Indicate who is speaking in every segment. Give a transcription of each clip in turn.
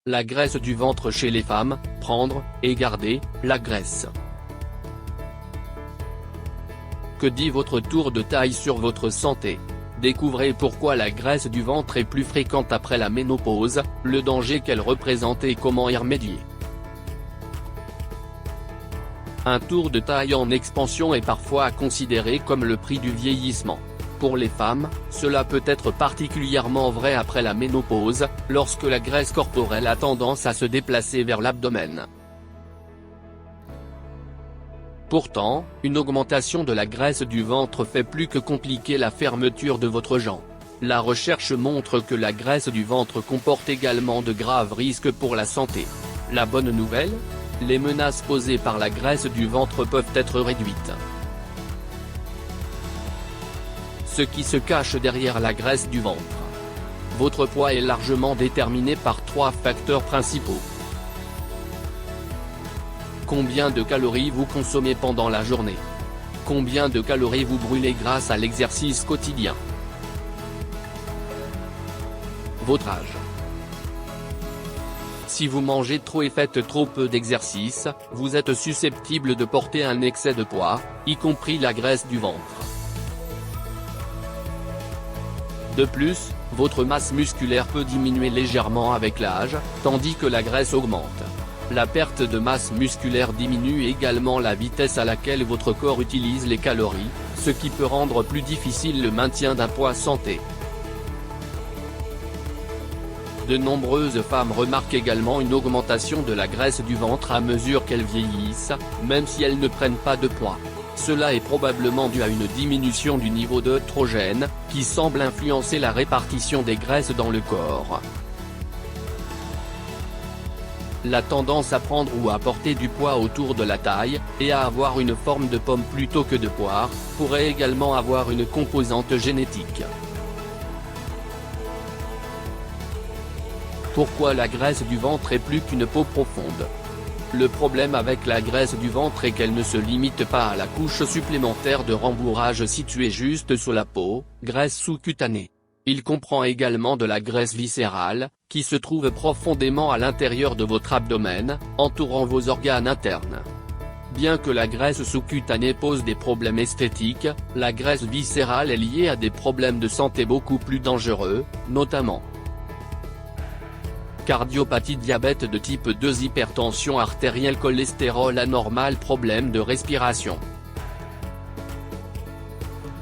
Speaker 1: La graisse du ventre chez les femmes, prendre, et garder, la graisse. Que dit votre tour de taille sur votre santé? Découvrez pourquoi la graisse du ventre est plus fréquente après la ménopause, le danger qu'elle représente et comment y remédier. Un tour de taille en expansion est parfois considéré comme le prix du vieillissement. Pour les femmes, cela peut être particulièrement vrai après la ménopause, lorsque la graisse corporelle a tendance à se déplacer vers l'abdomen. Pourtant, une augmentation de la graisse du ventre fait plus que compliquer la fermeture de votre jambe. La recherche montre que la graisse du ventre comporte également de graves risques pour la santé. La bonne nouvelle? Les menaces posées par la graisse du ventre peuvent être réduites. Ce qui se cache derrière la graisse du ventre. Votre poids est largement déterminé par 3 facteurs principaux. Combien de calories vous consommez pendant la journée? Combien de calories vous brûlez grâce à l'exercice quotidien? Votre âge. Si vous mangez trop et faites trop peu d'exercice, vous êtes susceptible de porter un excès de poids, y compris la graisse du ventre. De plus, votre masse musculaire peut diminuer légèrement avec l'âge, tandis que la graisse augmente. La perte de masse musculaire diminue également la vitesse à laquelle votre corps utilise les calories, ce qui peut rendre plus difficile le maintien d'un poids santé. De nombreuses femmes remarquent également une augmentation de la graisse du ventre à mesure qu'elles vieillissent, même si elles ne prennent pas de poids. Cela est probablement dû à une diminution du niveau d'œstrogène, qui semble influencer la répartition des graisses dans le corps. La tendance à prendre ou à porter du poids autour de la taille, et à avoir une forme de pomme plutôt que de poire, pourrait également avoir une composante génétique. Pourquoi la graisse du ventre est plus qu'une peau profonde? Le problème avec la graisse du ventre est qu'elle ne se limite pas à la couche supplémentaire de rembourrage située juste sous la peau, graisse sous-cutanée. Il comprend également de la graisse viscérale, qui se trouve profondément à l'intérieur de votre abdomen, entourant vos organes internes. Bien que la graisse sous-cutanée pose des problèmes esthétiques, la graisse viscérale est liée à des problèmes de santé beaucoup plus dangereux, notamment cardiopathie, diabète de type 2, hypertension artérielle, cholestérol anormal, problèmes de respiration.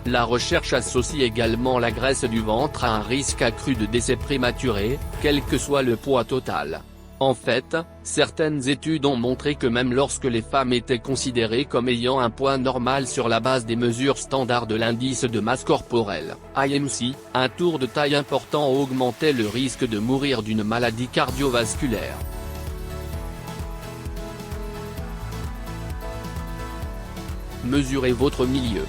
Speaker 1: La recherche associe également la graisse du ventre à un risque accru de décès prématuré, quel que soit le poids total. En fait, certaines études ont montré que même lorsque les femmes étaient considérées comme ayant un poids normal sur la base des mesures standards de l'indice de masse corporelle, IMC, un tour de taille important augmentait le risque de mourir d'une maladie cardiovasculaire. Mesurez votre milieu.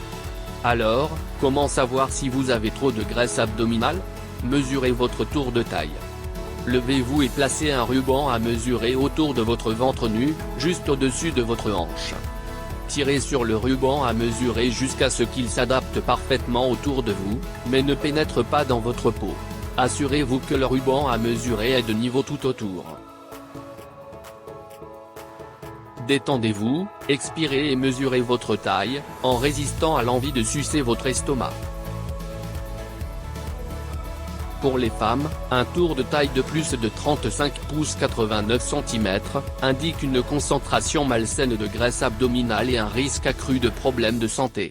Speaker 1: Alors, comment savoir si vous avez trop de graisse abdominale? Mesurez votre tour de taille. Levez-vous et placez un ruban à mesurer autour de votre ventre nu, juste au-dessus de votre hanche. Tirez sur le ruban à mesurer jusqu'à ce qu'il s'adapte parfaitement autour de vous, mais ne pénètre pas dans votre peau. Assurez-vous que le ruban à mesurer est de niveau tout autour. Détendez-vous, expirez et mesurez votre taille, en résistant à l'envie de sucer votre estomac. Pour les femmes, un tour de taille de plus de 35 pouces 89 cm, indique une concentration malsaine de graisse abdominale et un risque accru de problèmes de santé.